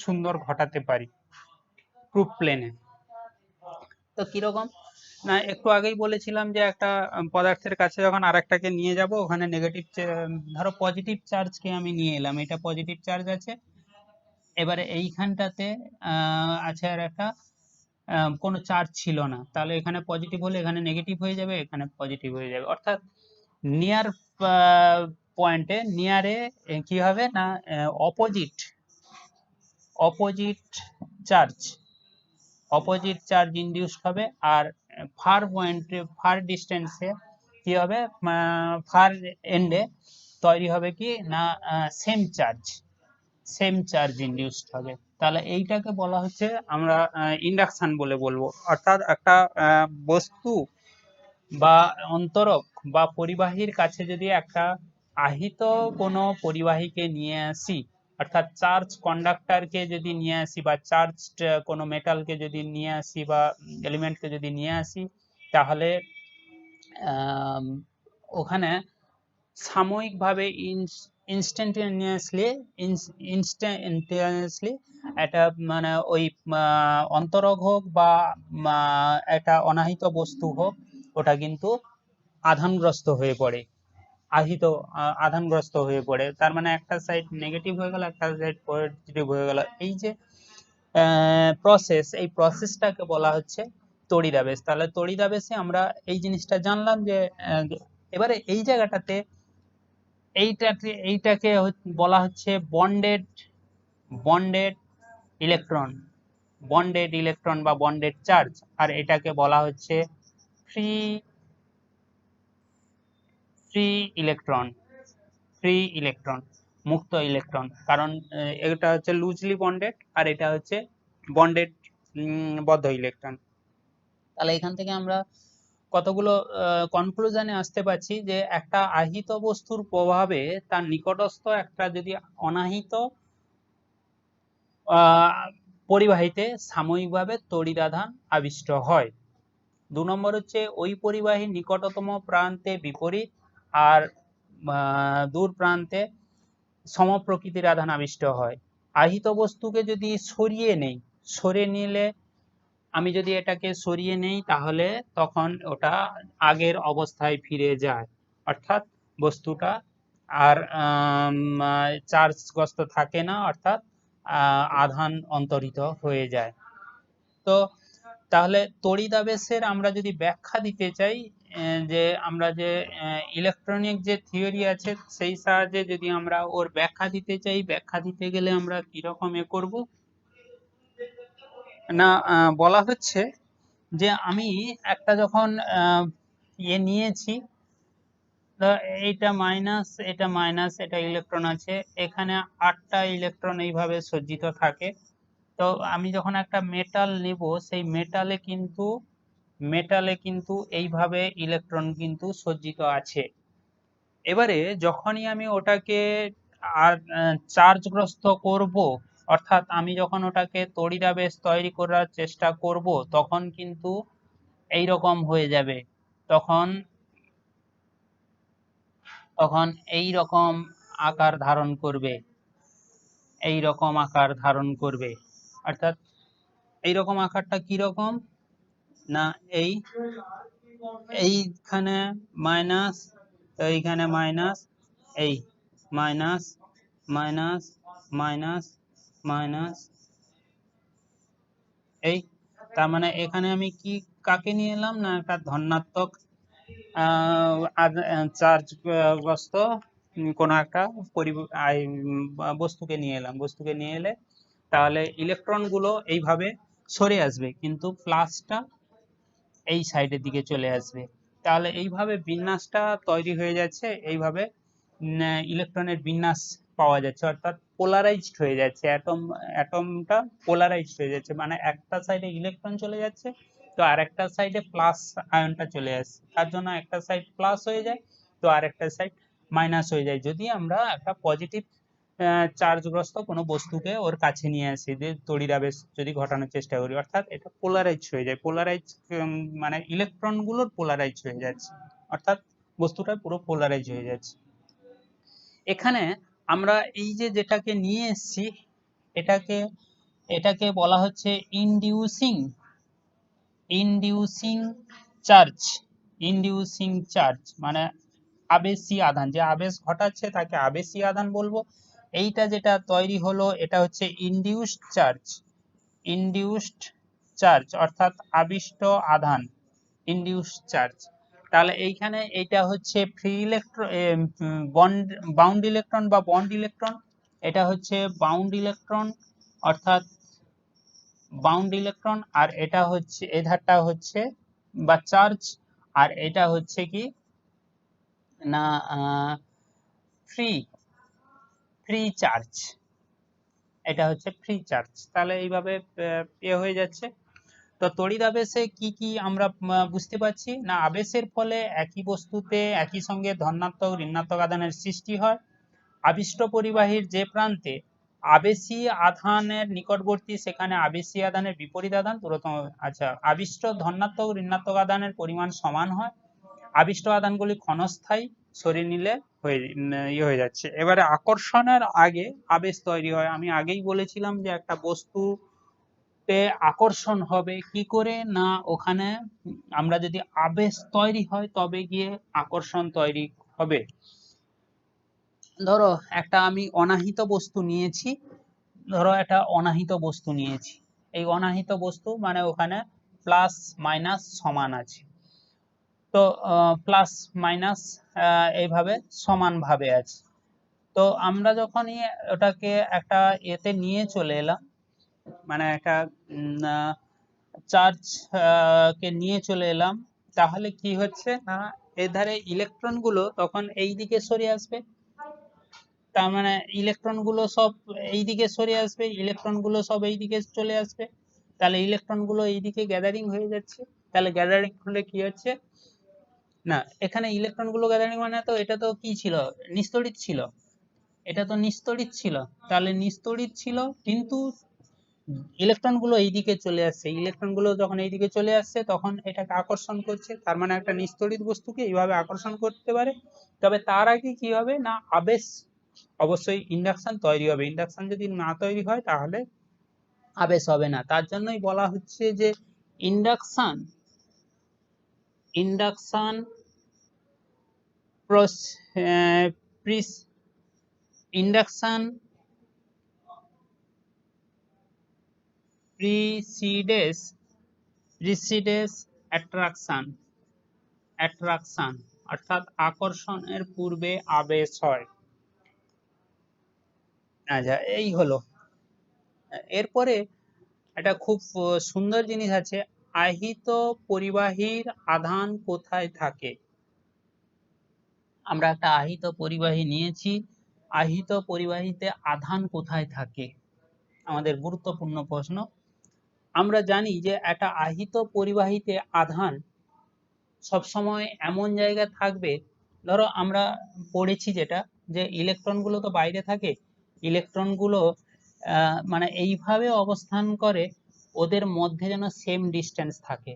সুন্দর ঘটাতে পারি প্রুফ প্লেনে। তো কিরকম না, একটু আগেই বলেছিলাম যে একটা পদার্থের কাছে যখন আরেকটাকে নিয়ে যাব, ওখানে নেগেটিভ, ধরো পজিটিভ চার্জকে আমি নিয়ে এলাম, এটা পজিটিভ চার্জ আছে, এবারে এইখানটাতে আছে আর একটা কোনো চার্জ ছিল না, তাহলে এখানে পজিটিভ হলে এখানে নেগেটিভ হয়ে যাবে, এখানে পজিটিভ হয়ে যাবে, অর্থাৎ নিয়ার পয়েন্টে, নিয়ারে কি হবে না, opposite, opposite charge, opposite charge induced হবে, আর ফার পয়েন্টে, ফার ডিস্টেন্সে কি হবে, ফার এন্ডে তৈরি হবে কি না same charge, same charge induced হবে। তাহলে এইটাকে বলা হচ্ছে আমরা ইন্ডাকশন বলে বলবো, অর্থাৎ একটা বস্তু বা অন্তরক বা পরিবাহীর কাছে যদি একটা আহিত কোনো পরিবাহীকে নিয়ে আসি, অর্থাৎ চার্জ কন্ডাক্টরকে যদি নিয়ে আসি, বা চার্জ কোনো মেটালকে যদি নিয়ে আসি, বা এলিমেন্টকে যদি নিয়ে আসি, তাহলে ওখানে সাময়িকভাবে ইনস্ট্যান্টেনিয়াসলি, ইনস্ট্যান্টেনিয়াসলি একটা মানে ওই অন্তরক হোক বা একটা অনাহিত বস্তু হোক, ওটা কিন্তু আধানগ্রস্ত হয়ে পড়ে, আহিত আধানগ্রস্ত হয়ে পড়ে, তার মানে একটা সাইড নেগেটিভ হয়ে গেল, একটা সাইড পজিটিভ হয়ে গেল, এই যে প্রসেস, এই প্রসেসটাকে বলা হচ্ছে তড়িদাবেশ। তাহলে তড়িদাবেশে আমরা এই জিনিসটা জানলাম যে এবারে এই জায়গাটাতে এইটাকে বলা হচ্ছে bonded, bonded electron, bonded electron বা বন্ডেড চার্জ, আর এটাকে বলা হচ্ছে free, free electron, free electron, মুক্ত ইলেকট্রন, কারণ এটা হচ্ছে লুজলি বন্ডেড আর এটা হচ্ছে বন্ডেড বদ্ধ ইলেকট্রন। তাহলে এখান থেকে আমরা কতগুলো কনক্লুশনে আসতে পারছি যে একটা আহিত বস্তুর প্রভাবে তার নিকটস্থ একটা যদি অনাহিত পরিবাহীতে সাময়িকভাবে তড়িৎ আধান আবিষ্ট হয়। 2 নম্বর হচ্ছে ওই পরিবাহীর নিকটতম প্রান্তে বিপরীত আর দূর প্রান্তে সমপ্রকৃতির আধান আবিষ্ট হয়। আহিত বস্তুকে যদি সরিয়ে নিলে আমি যদি এটাকে সরিয়ে নেই তাহলে তখন ওটা আগের অবস্থায় ফিরে যায়, অর্থাৎ বস্তুটা আর চার্জগ্রস্ত থাকে না, অর্থাৎ আধান অন্তরিত হয়ে যায়। তো তাহলে তড়িদাবেশের আমরা যদি ব্যাখ্যা দিতে চাই, যে আমরা যে ইলেকট্রনিক যে থিওরি আছে সেই সাহায্যে যদি আমরা ওর ব্যাখ্যা দিতে চাই, ব্যাখ্যা দিতে গেলে আমরা কিরকম করব না, বলা হচ্ছে যে আমি একটা যখন নিয়েছি, এইটা মাইনাস এটা ইলেকট্রন আছে, এখানে 8টা ইলেকট্রন এইভাবে সজ্জিত থাকে। তো আমি যখন একটা মেটাল নেব, সেই মেটালে কিন্তু এইভাবে ইলেকট্রন কিন্তু সজ্জিত আছে। এবারে যখনই আমি ওটাকে চার্জগ্রস্ত করব, অর্থাৎ আমি যখন ওটাকে তড়িদাবেশ তৈরি করার চেষ্টা করব, তখন কিন্তু এইরকম হয়ে যাবে। তখন এই রকম আকার ধারণ করবে, অর্থাৎ এইরকম আকারটা কিরকম না, এইখানে মাইনাস, এইখানে মাইনাস, এই মাইনাস মাইনাস মাইনাস মাইনাস, এই তার মানে এখানে আমি কি কাকে নিয়ে এলাম না, একটা ধনাত্মক চার্জগ্রস্ত কোনো একটা বস্তুকে নিয়ে এলে তাহলে ইলেকট্রন গুলো এইভাবে সরে আসবে, কিন্তু প্লাসটা এই সাইডের দিকে চলে আসবে। তাহলে এইভাবে বিন্যাসটা তৈরি হয়ে যাচ্ছে, এইভাবে ইলেকট্রনের বিন্যাস পাওয়া যাচ্ছে, অর্থাৎ পোলারাইজড হয়ে যাচ্ছে, অ্যাটমটা পোলারাইজড হয়ে যাচ্ছে, মানে একটা সাইডে ইলেকট্রন চলে যাচ্ছে, তো আরেকটা সাইডে প্লাস আয়নটা চলে আসছে, তার জন্য একটা সাইড প্লাস হয়ে যায়, তো আরেকটা সাইড মাইনাস হয়ে যায়, যদি আমরা একটা পজিটিভ চার্জগ্রস্ত কোনো বস্তুকে ওর কাছে নিয়ে আসি, যে তড়িদাবেশ যদি ঘটানোর চেষ্টা করি, অর্থাৎ এটা পোলারাইজ হয়ে যায়। মানে ইলেকট্রন গুলোর পোলারাইজ হয়ে যাচ্ছে, অর্থাৎ বস্তুটা পুরো পোলারাইজ হয়ে যাচ্ছে। এখানে আমরা এই যে যেটাকে নিয়ে এসেছি, এটাকে বলা হচ্ছে ইনডিউসিং চার্জ, মানে আবেশী আধান, যে আবেশ ঘটাচ্ছে তাকে আবেশী আধান বলবো। এইটা যেটা তৈরি হলো এটা হচ্ছে ইনডিউসড চার্জ, অর্থাৎ আবিষ্ট আধান, ইনডিউসড চার্জ। তাহলে এইখানে এটা হচ্ছে ফ্রি ইলেকট্রন, বাউন্ড ইলেকট্রন, এটা হচ্ছে বাউন্ড ইলেকট্রন, অর্থাৎ বাউন্ড ইলেকট্রন, আর এটা হচ্ছে এধারটা হচ্ছে বা চার্জ, আর এটা হচ্ছে কি না ফ্রি চার্জ, এটা হচ্ছে ফ্রি চার্জ। তাহলে এইভাবে হয়ে যাচ্ছে। তো তড়িদাবেশে কি কি আমরা বুঝতে পারছি না, আবেশের ফলে একই বস্তুতে একই সঙ্গে ধনাত্মক ঋণাত্মক আধানের সৃষ্টি হয়। আবিষ্ট পরিবাহীর যে প্রান্তে আবেশী আধানের নিকটবর্তী, সেখানে আবেশী আধানের বিপরীত আধান দূরতম, আচ্ছা, আবিষ্ট ধনাত্মক ঋণাত্মক আধানের পরিমাণ সমান হয়। আবিষ্ট আধানগুলি ক্ষণস্থায়ী, সরিয়ে নিলে হয়ে যাচ্ছে। এবারে আকর্ষণের আগে আবেশ তৈরি হয়। আমি আগেই বলেছিলাম যে একটা বস্তুতে আকর্ষণ হবে কি করে না, ওখানে আমরা যদি আবেশ তৈরি হয় তবে গিয়ে আকর্ষণ তৈরি হবে। ধরো একটা আমি অনাহিত বস্তু নিয়েছি, এই অনাহিত বস্তু মানে ওখানে প্লাস মাইনাস সমান আছে, তো প্লাস মাইনাস এইভাবে সমান ভাবে আছে। তো আমরা যখনই ওটাকে একটা এতে নিয়ে চলে এলাম, মানে একটা চার্জ কে নিয়ে চলে এলাম, তাহলে কি হচ্ছে না, এধারে ইলেকট্রন গুলো তখন এই দিকে সরে আসবে, তার মানে ইলেকট্রন গুলো সব এই দিকে চলে আসবে, তাহলে ইলেকট্রন গুলো এইদিকে গ্যাদারিং হয়ে যাচ্ছে। তাহলে গ্যাদারিং হলে কি হচ্ছে না, এখানে ইলেকট্রন গুলো গ্যাদারিং মানে তো এটা তো কি ছিল, নিস্তড়িত ছিল, তাহলে নিস্তড়িত ছিল, কিন্তু ইলেকট্রন গুলো এইদিকে চলে আসছে, ইলেকট্রন গুলো যখন এইদিকে চলে আসছে তখন এটাকে আকর্ষণ করছে, তার মানে একটা নিস্তড়িত বস্তুকে এইভাবে আকর্ষণ করতে পারে। তবে তার আগে কি হবে না, আবেশ অবশ্যই ইন্ডাকশন তৈরি হবে, ইন্ডাকশন যদি না তৈরি হয় তাহলে আবেশ হবে না। তার জন্যই বলা হচ্ছে যে ইন্ডাকশন ইন্ডাকশন ইন্ডাকশন প্রিসিডেস অ্যাট্রাকশন, অর্থাৎ আকর্ষণের পূর্বে আবেশ হয়। আচ্ছা, এই হলো। এরপরে একটা খুব সুন্দর জিনিস আছে, আহিত পরিবাহীর আধান কোথায় থাকে। আমরা একটা আহিত পরিবাহী নিয়েছি, আহিত পরিবাহীতে আধান কোথায় থাকে, আমাদের গুরুত্বপূর্ণ প্রশ্ন। আমরা জানি যে একটা আহিত পরিবাহীতে আধান সবসময় এমন জায়গায় থাকবে, ধরো আমরা পড়েছি যেটা, যে ইলেকট্রন গুলো তো বাইরে থাকে, ইলেকট্রন গুলো মানে এইভাবে অবস্থান করে ওদের মধ্যে যেন সেম ডিস্টেন্স থাকে,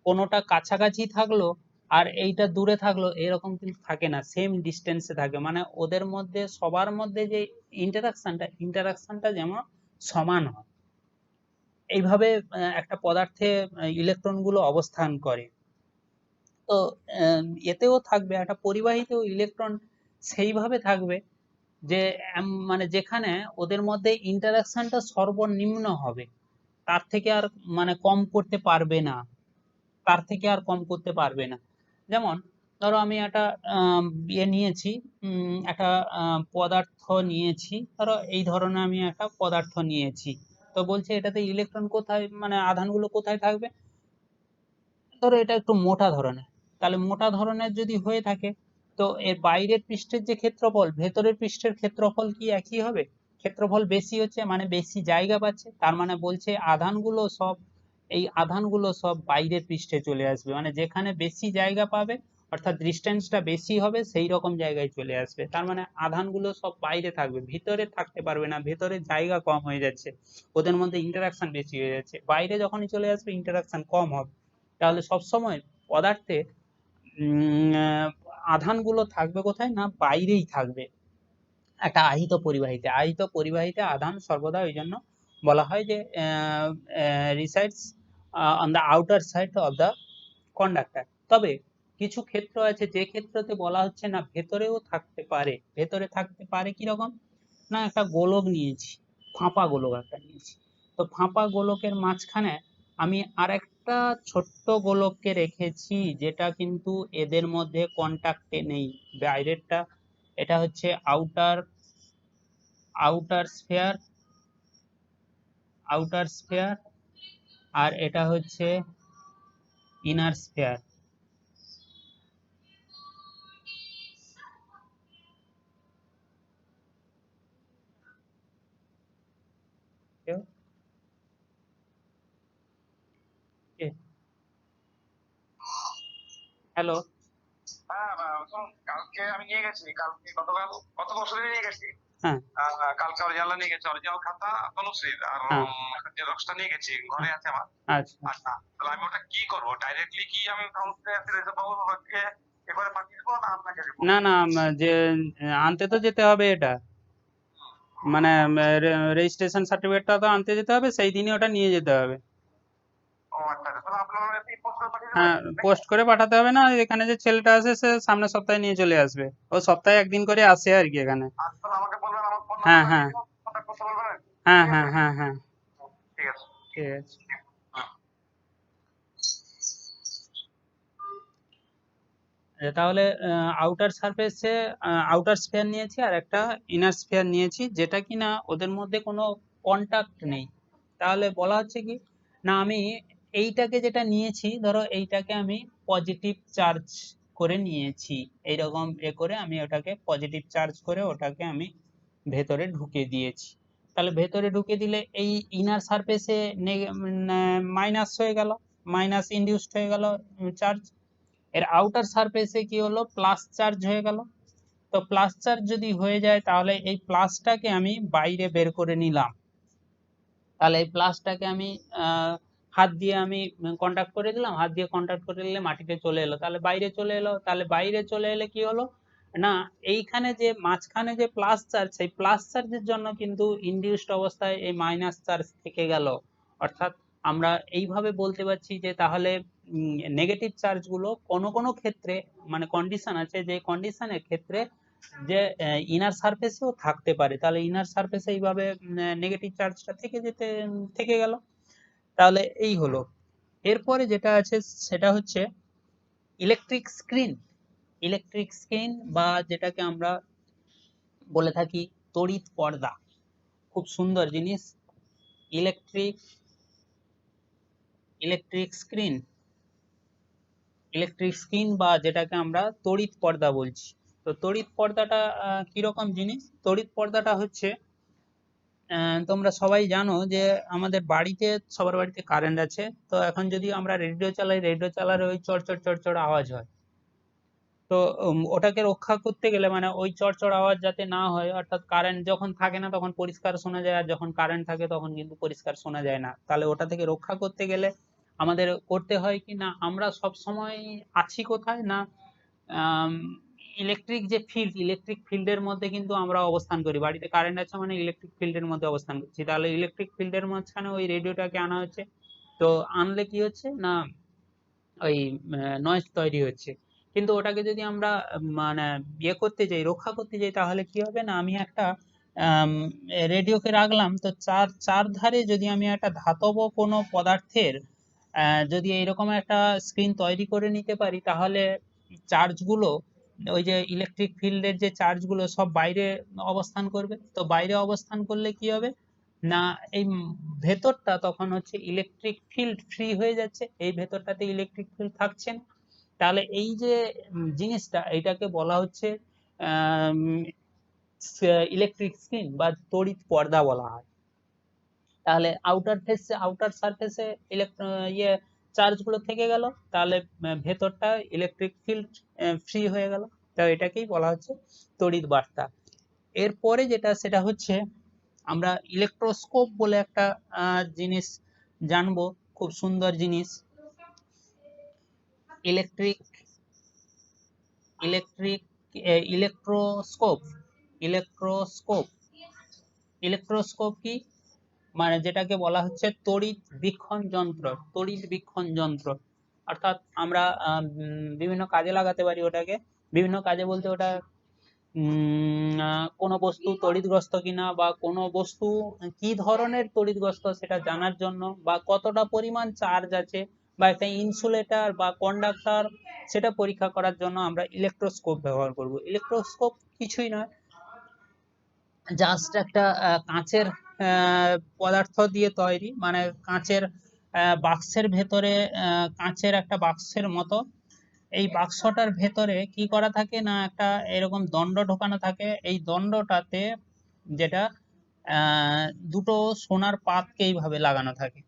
কোনোটা কাছাকাছি থাকলো আর এইটা দূরে থাকলো এরকম কিন্তু থাকে না, সেম ডিস্টেন্সে থাকে, মানে ওদের মধ্যে সবার মধ্যে যে ইন্টারাকশনটা যেমন সমান হয়, এইভাবে একটা পদার্থে ইলেকট্রন গুলো অবস্থান করে। তো এতেও থাকবে, একটা পরিবাহীতেও ইলেকট্রন সেইভাবে থাকবে যে মানে যেখানে ওদের মধ্যে ইন্টারাকশনটা সর্বনিম্ন হবে, তার থেকে আর মানে কম করতে পারবে না, তার থেকে আর কম করতে পারবে না। যেমন ধরো আমি একটা ইয়ে নিয়েছি, একটা পদার্থ নিয়েছি, ধরো এই ধরনের আমি একটা পদার্থ নিয়েছি, তো বলছে এটাতে ইলেকট্রন কোথায়, মানে আধানগুলো কোথায় থাকবে। ধরো এটা একটু মোটা ধরনের, তাহলে মোটা ধরনের যদি হয়ে থাকে, তো এর বাইরের পৃষ্ঠের যে ক্ষেত্রফল, ভেতরের পৃষ্ঠের ক্ষেত্রফল কি একই হবে, ক্ষেত্রফল বেশি হচ্ছে মানে বেশি জায়গা পাচ্ছে, তার মানে বলছে আধানগুলো সব বাইরের পৃষ্ঠে চলে আসবে, মানে যেখানে বেশি জায়গা পাবে অর্থাৎ ডিস্টেন্সটা বেশি হবে সেই রকম জায়গায় চলে আসবে, তার মানে আধানগুলো সব বাইরে থাকবে, ভিতরে থাকতে পারবে না, ভেতরে জায়গা কম হয়ে যাচ্ছে, ওদের মধ্যে ইন্টারাকশন বেশি হয়ে যাচ্ছে, বাইরে যখনই চলে আসবে ইন্টারাকশন কম হবে। তাহলে সবসময় পদার্থে আধানগুলো থাকবে কোথায় না, বাইরেই থাকবে একটা আহিত পরিবাহীতে আধান সর্বদা ওই জন্য বলা হয় যে resides on the outer side of the conductor. তবে কিছু ক্ষেত্র আছে যে ক্ষেত্রতে বলা হচ্ছে না ভেতরেও থাকতে পারে, ভেতরে থাকতে পারে কিরকম না, একটা গোলক নিয়েছি, ফাঁপা গোলক একটা নিয়েছি, তো ফাঁপা গোলকের মাঝখানে আমি আরেকটা ছোট্ট গোলককে রেখেছি যেটা কিন্তু এদের মধ্যে কন্টাক্টে নেই, বাইরেরটা এটা হচ্ছে আউটার স্ফিয়ার, আউটার স্ফিয়ার, আর এটা হচ্ছে ইনার স্ফিয়ার। হ্যালো। হ্যাঁ শোন, কালকে আমি নিয়ে গেছি, কালকে গত বছরে নিয়ে গেছি। হ্যাঁ কালকে অরিজিনাল নিয়ে গেছি, অরিজিনাল খাতা তনুশ্রীর, আর হ্যাঁ জেরক্সটা নিয়ে গেছি, ঘরে আছে আমার। আচ্ছা আচ্ছা, তাহলে আমি ওটা কি করবো, ডাইরেক্টলি কি আমি কাউন্সিলে বাবু হচ্ছে এবারে পাঠিয়ে দেবো না আপনাকে দেবো? না না যে আনতে তো যেতে হবে এটা, মানে রেজিস্ট্রেশন সার্টিফিকেটটা তো আনতে যেতে হবে, সেই দিনই ওটা নিয়ে যেতে হবে। ও আচ্ছা, তাহলে আপনারা পোস্ট করে পাঠিয়ে হ্যাঁ, দেবেন নাকি? পোস্ট করে পাঠাতে হবে না, এখানে যে ছেলেটা আছে সে সামনের সপ্তাহে নিয়ে চলে আসবে, ও সপ্তাহে একদিন করে আসে আর কি এখানে। আর তাহলে আমাকে বলবেন, আমার ফোন হ্যাঁ নাম্বারটা দিয়ে হ্যাঁ দেবো, কন্ট্যাক্ট করতে বলবেন আর কি। হ্যাঁ ঠিক হ্যাঁ আছে, হ্যাঁ হ্যাঁ ঠিক আছে। ঠিক আছে। হুম। তাহলে আউটার সারফেসে আউটার স্ফিয়ার নিয়েছি আর একটা ইনার স্ফিয়ার নিয়েছি যেটা কিনা ওদের মধ্যে কোনো কন্টাক্ট নেই, তাহলে বলা হচ্ছে কি না আমি এইটাকে যেটা নিয়েছি, ধরো এইটাকে আমি পজিটিভ চার্জ করে নিয়েছি, এইরকম করে আমি ওটাকে পজিটিভ চার্জ করে ওটাকে আমি ভেতরে ঢুকে দিয়েছি, তাহলে ভেতরে ঢুকে দিলে এই ইনার সারফেসে মাইনাস হয়ে গেল, মাইনাস ইনডিউসড হয়ে গেল চার্জ, এর আউটার সারফেসে কি হলো প্লাস চার্জ হয়ে গেল, তো প্লাস চার্জ যদি হয়ে যায় তাহলে এই প্লাসটাকে আমি বাইরে বের করে নিলাম, তাহলে এই প্লাসটাকে আমি হাত দিয়ে আমি কন্টাক্ট করে দিলাম, হাত দিয়ে কন্টাক্ট করে দিলে মাটিতে চলে এলো, তাহলে বাইরে চলে এলো। তাহলে বাইরে চলে এলে কি হলো না, এইখানে যে মাঝখানে যে প্লাস চার্জ, সেই প্লাস চার্জের জন্য কিন্তু ইনডিউসড অবস্থায় এই মাইনাস চার্জ থেকে গেল। অর্থাৎ আমরা এইভাবে বলতে পারছি যে তাহলে নেগেটিভ চার্জ গুলো কোনো কোনো ক্ষেত্রে, মানে কন্ডিশন আছে যে কন্ডিশনের ক্ষেত্রে যে ইনার সারফেসেও থাকতে পারে। তাহলে ইনার সারফেসে এইভাবে নেগেটিভ চার্জটা থেকে গেল। তাহলে এই হলো। এরপরে যেটা আছে সেটা হচ্ছে ইলেকট্রিক স্ক্রিন। ইলেকট্রিক স্ক্রিন বা যেটাকে আমরা বলে থাকি তড়িৎ পর্দা, খুব সুন্দর জিনিস। Electric electric screen electric screen বা যেটাকে আমরা তড়িৎ পর্দা বলছি। তো তড়িৎ পর্দাটা কিরকম জিনিস? তড়িৎ পর্দাটা হচ্ছে, তোমরা সবাই জানো যে আমাদের বাড়িতে, সবার বাড়িতে কারেন্ট আছে। তো এখন যদি আমরা রেডিও চালাই, রেডিও চালালে ওই চড়চড় চড়চড় আওয়াজ হয়। তো ওটাকে রক্ষা করতে গেলে, মানে ওই চড়চড় আওয়াজ যাতে না হয়, অর্থাৎ কারেন্ট যখন থাকে না তখন পরিষ্কার শোনা যায়, আর যখন কারেন্ট থাকে তখন কিন্তু পরিষ্কার শোনা যায় না। তাহলে ওটা থেকে রক্ষা করতে গেলে আমাদের করতে হয় কি না, আমরা সব সময় আছি কোথায় না, ইলেকট্রিক ফিল্ডের মধ্যে কিন্তু আমরা অবস্থান করি। বাড়িতে কারেন্ট আছে মানে ইলেকট্রিক ফিল্ডের মধ্যে অবস্থান করছি। তাহলে ইলেকট্রিক ফিল্ডের মাঝখানে ওই রেডিওটাকে আনা হচ্ছে। তো আনলে কি হচ্ছে না, ওই নয়েজ তৈরি হচ্ছে। কিন্তু ওটাকে যদি আমরা মানে ইয়ে করতে যাই, রক্ষা করতে যাই, তাহলে কি হবে না, আমি একটা রেডিওকে রাখলাম, তো চারধারে যদি আমি একটা ধাতব কোনো পদার্থের যদি এইরকম একটা স্ক্রিন তৈরি করে নিতে পারি, তাহলে চার্জগুলো, ওই যে ইলেকট্রিক ফিল্ডের যে চার্জগুলো সব বাইরে অবস্থান করবে। তো বাইরে অবস্থান করলে কি হবে না, এই ভেতরটা তখন হচ্ছে ইলেকট্রিক ফিল্ড ফ্রি হয়ে যাচ্ছে, এই ভেতরটাতে ইলেকট্রিক ফিল্ড থাকছে না। তাহলে এই যে জিনিসটা, এটাকে বলা হচ্ছে ইলেকট্রিক স্ক্রিন বা তড়িৎ পর্দা বলা হয়। তাহলে আউটার সারফেসে ইয়ে চার্জ গুলো থেকে গেল, তাহলে ভেতরটা ইলেকট্রিক ফিল্ড ফ্রি হয়ে গেল। তো এটাকেই বলা হচ্ছে তড়িৎ বার্তা। এরপরে যেটা সেটা হচ্ছে আমরা ইলেকট্রোস্কোপ বলে একটা জিনিস জানবো, খুব সুন্দর জিনিস। Electric electric electroscope electroscope electroscope কি, মানে যেটাকে বলা হচ্ছে তড়িৎ বীক্ষণ যন্ত্র। অর্থাৎ আমরা বিভিন্ন কাজে লাগাতে পারি ওটাকে। বিভিন্ন কাজে বলতে ওটা কোনো বস্তু তড়িৎগ্রস্ত কিনা, বা কোনো বস্তু কি ধরনের তড়িৎগ্রস্ত সেটা জানার জন্য, বা কতটা পরিমাণ চার্জ আছে, বা একটা ইনসুলেটর বা কন্ডাক্টর সেটা পরীক্ষা করার জন্য আমরা ইলেকট্রোস্কোপ ব্যবহার করব। ইলেকট্রোস্কোপ কিছুই নয়, জাস্ট একটা কাঁচের পদার্থ দিয়ে তৈরি, মানে কাঁচের বাক্সের ভেতরে, কাঁচের একটা বাক্সের মতো। এই বাক্সটার ভেতরে কি করা থাকে না, একটা এরকম দণ্ড ঢোকানো থাকে। এই দণ্ডটাতে যেটা দুটো সোনার পাতকে এইভাবে লাগানো থাকে,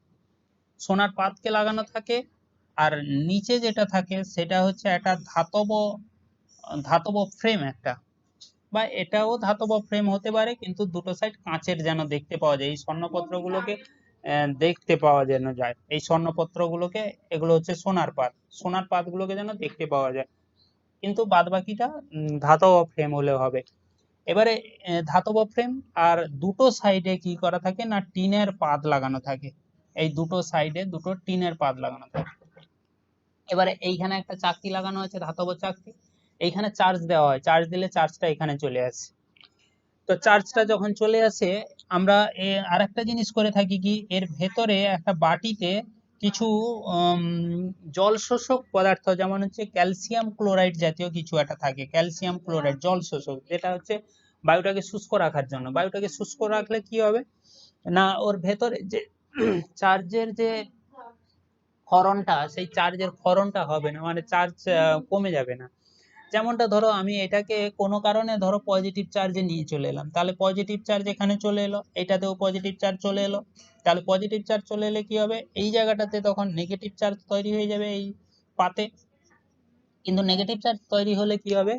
সোনার পাতকে লাগানো থাকে। আর নিচে যেটা থাকে সেটা হচ্ছে একটা ধাতব ফ্রেম একটা, বা এটাও ধাতব ফ্রেম হতে পারে, কিন্তু দুটো সাইড কাঁচের যেন দেখতে পাওয়া যায়। এই স্বর্ণপত্রগুলোকে দেখতে পাওয়া যেন যায়, এই স্বর্ণপত্রগুলোকে, এগুলো হচ্ছে সোনার পাতগুলোকে যেন দেখতে পাওয়া যায়। কিন্তু বাদ বাকিটা ধাতব ফ্রেম হলে হবে। এবারে ধাতব ফ্রেম, আর দুটো সাইডে কি করা থাকে না, টিনের পাত লাগানো থাকে। এই দুটো সাইডে দুটো টিনের পাত লাগানো থাকে। এবারে এইখানে একটা চাকতি লাগানো আছে, ধাতব চাকতি। এইখানে চার্জ দেওয়া হয়, চার্জ দিলে চার্জটা এখানে চলে আসে। তো চার্জটা যখন চলে আসে, আমরা আরেকটা জিনিস করে থাকি কি, এর ভেতরে একটা বাটিতে কিছু জল শোষক পদার্থ, যেমন হচ্ছে ক্যালসিয়াম ক্লোরাইড জাতীয় কিছু একটা থাকে। ক্যালসিয়াম ক্লোরাইড জল শোষক, যেটা হচ্ছে বায়ুটাকে শুষ্ক রাখার জন্য। বায়ুটাকে শুষ্ক রাখলে কি হবে না, ওর ভেতরে যে চার্জের যে ক্ষরণটা, সেই চার্জের ক্ষরণটা হবে না, মানে চার্জ কমে যাবে না। যেমনটা ধরো আমি এটাকে কোনো কারণে ধরো পজিটিভ চার্জে নিয়ে চলে এলাম, তাহলে পজিটিভ চার্জ এখানে চলে এলো, এটাতেও পজিটিভ চার্জ চলে এলো। তাহলে পজিটিভ চার্জ চলে এলে কি হবে, এই জায়গাটাতে তখন নেগেটিভ চার্জ তৈরি হয়ে যাবে এই পাতে। কিন্তু নেগেটিভ চার্জ তৈরি হলে কি হবে,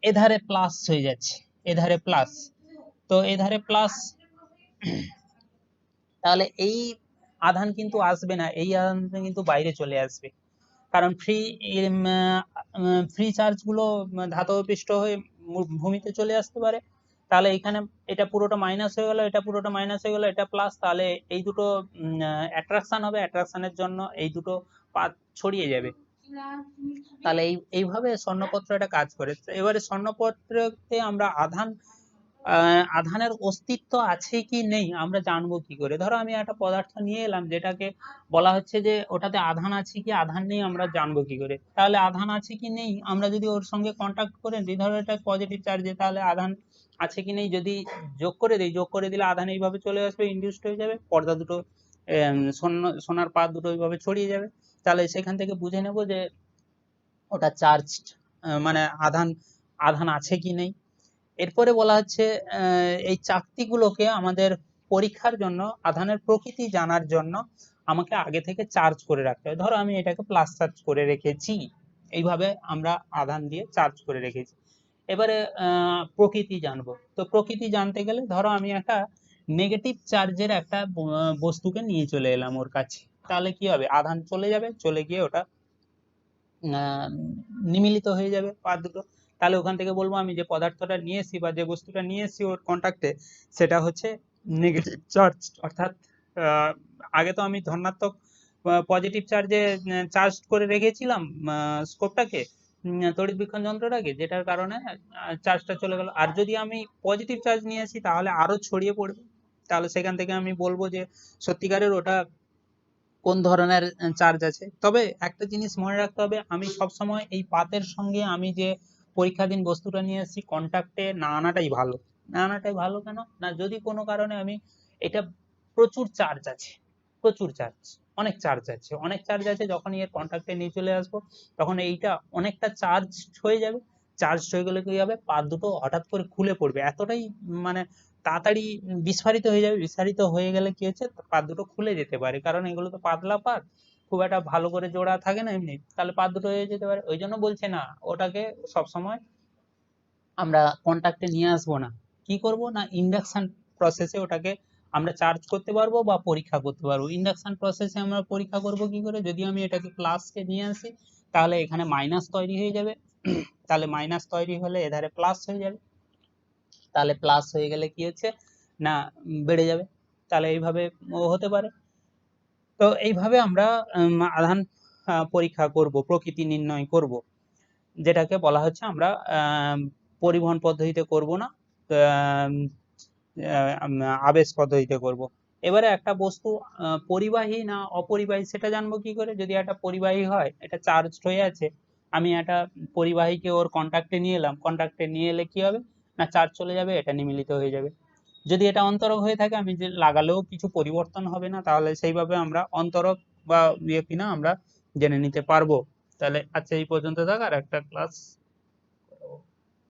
এধারে প্লাস হয়ে যাচ্ছে, এধারে প্লাস। তো এধারে প্লাস, তাহলে এই আধান কিন্তু আসবে না, এই আধানটা কিন্তু বাইরে চলে আসবে, কারণ ফ্রি চার্জ গুলো ধাতব পৃষ্ঠ হয়ে ভূমিতে চলে আসতে পারে। তাহলে এখানে এটা পুরোটা মাইনাস হয়ে গেল, এটা পুরোটা মাইনাস হয়ে গেল, এটা প্লাস, তাহলে এই দুটো অ্যাট্রাকশন হবে, অ্যাট্রাকশনের জন্য এই দুটো পাত ছড়িয়ে যাবে। তাহলে এইভাবে স্বর্ণপত্র এটা কাজ করে। এবারে স্বর্ণপত্রতে আমরা আধানের অস্তিত্ব আছে কি নেই আমরা জানবো কি করে? ধরো আমি একটা পদার্থ নিয়ে এলাম যেটাকে বলা হচ্ছে যে ওটাতে আধান আছে কি আধান নেই আমরা জানবো কি করে? তাহলে আধান আছে কি নেই আমরা যদি ওর সঙ্গে কন্টাক্ট করে দিই, ধরো এটা পজিটিভ চার্জে, তাহলে আধান আছে কি নেই যদি যোগ করে দিই, যোগ করে দিলে আধান এইভাবে চলে আসবে, ইনডিউসড হয়ে যাবে, পর্দা দুটো সোনার পাত দুটো এইভাবে ছড়িয়ে যাবে। তাহলে সেখান থেকে বুঝে নেব যে ওটা চার্জড, মানে আধান আধান আছে কি নেই। এরপরে বলা হচ্ছে এই চাকতিগুলোকে আমাদের পরীক্ষার জন্য, আধানের প্রকৃতি জানার জন্য আমাকে আগে থেকে চার্জ করে রাখতে হবে। ধরো আমি এটাকে প্লাস চার্জ করে রেখেছি, এইভাবে আমরা আধান দিয়ে চার্জ করে রেখেছি। এবারে প্রকৃতি জানবো, তো প্রকৃতি জানতে গেলে ধরো আমি একটা নেগেটিভ চার্জের একটা বস্তুকে নিয়ে চলে এলাম ওর কাছে, তাহলে কি হবে? আধান চলে যাবে, চলে গিয়ে ওটা নিমিলিত হয়ে যাবে পাত দুটো। তাহলে ওখান থেকে বলবো আমি যে পদার্থটা নিয়ে এসেছি বা যে বস্তুটা নিয়ে এসেছি ওর কন্টাক্টে, সেটা হচ্ছে নেগেটিভ চার্জ। অর্থাৎ আগে তো আমি ধনাত্মক পজিটিভ চার্জে চার্জ করে রেখেছিলাম স্কোপটাকে, তড়িৎ বীক্ষণ যন্ত্রটাকে, যেটার কারণে চার্জটা চলে গেল। আর যদি আমি পজিটিভ চার্জ নিয়ে আসি তাহলে আরো ছড়িয়ে পড়বে। তাহলে সেখান থেকে আমি বলবো যে সত্যিকারের ওটা কোন ধরনের চার্জ আছে। তবে একটা জিনিস মনে রাখতে হবে, আমি সবসময় এই পাতের সঙ্গে আমি যে পরীক্ষাধীন বস্তুটা নিয়ে এসেছি কন্টাক্টে না আনাটাই ভালো। না আনাটাই ভালো কেন না, যদি কোনো কারণে আমি এটা প্রচুর চার্জ আছে, প্রচুর চার্জ, অনেক চার্জ আছে, অনেক চার্জ আছে, যখন এর কন্টাক্টে নিয়ে চলে আসবো তখন এইটা অনেকটা চার্জ হয়ে যাবে। চার্জ হয়ে গেলে কি হবে, পাত দুটো হঠাৎ করে খুলে পড়বে, এতটাই মানে তাড়াতাড়ি বিস্ফারিত হয়ে যাবে। বিস্ফারিত হয়ে গেলে কি হচ্ছে, পাত দুটো খুলে যেতে পারে, কারণ এগুলো তো পাতলা পাত, খুব একটা ভালো করে জোড়া থাকে না এমনি, তাহলে পাত দুটো হয়ে যেতে পারে। ওই জন্য বলছে না, ওটাকে সবসময় আমরা কন্টাক্টে নিয়ে আসবো না। কি করব না, ইন্ডাকশন প্রসেসে ওটাকে আমরা চার্জ করতে পারবো বা পরীক্ষা করতে পারবো। ইন্ডাকশন প্রসেসে আমরা পরীক্ষা করব কি করে, যদি আমি এটাকে প্লাসকে নিয়ে আসি তাহলে এখানে মাইনাস তৈরি হয়ে যাবে, তাহলে মাইনাস তৈরি হলে এধারে প্লাস হয়ে যাবে, তাহলে প্লাস হয়ে গেলে কি হচ্ছে না বেড়ে যাবে। তাহলে এইভাবে হতে পারে। তো এইভাবে আমরা আধান পরীক্ষা করব, প্রকৃতি নির্ণয় করব, যেটাকে বলা হচ্ছে আমরা পরিবহন পদ্ধতিতে করব না, আম, আবেশ পদ্ধতিতে করব। এবারে একটা বস্তু পরিবাহী না অপরিবাহী সেটা জানবো কি করে? যদি একটা পরিবাহী হয়, এটা চার্জ হয়ে আছে, আমি একটা পরিবাহীকে ওর কন্টাক্টে নিয়ে এলাম, কন্টাক্টে নিয়ে এলে কি হবে না, চার্জ চলে যাবে, এটা নিমিলিত হয়ে যাবে। যদি এটা অন্তরক হয়ে থাকে, আমি যে লাগালেও কিছু পরিবর্তন হবে না, তাহলে সেইভাবে আমরা অন্তরক বা ইয়ে কিনা আমরা জেনে নিতে পারবো। তাহলে আচ্ছা এই পর্যন্ত থাক, আর একটা ক্লাস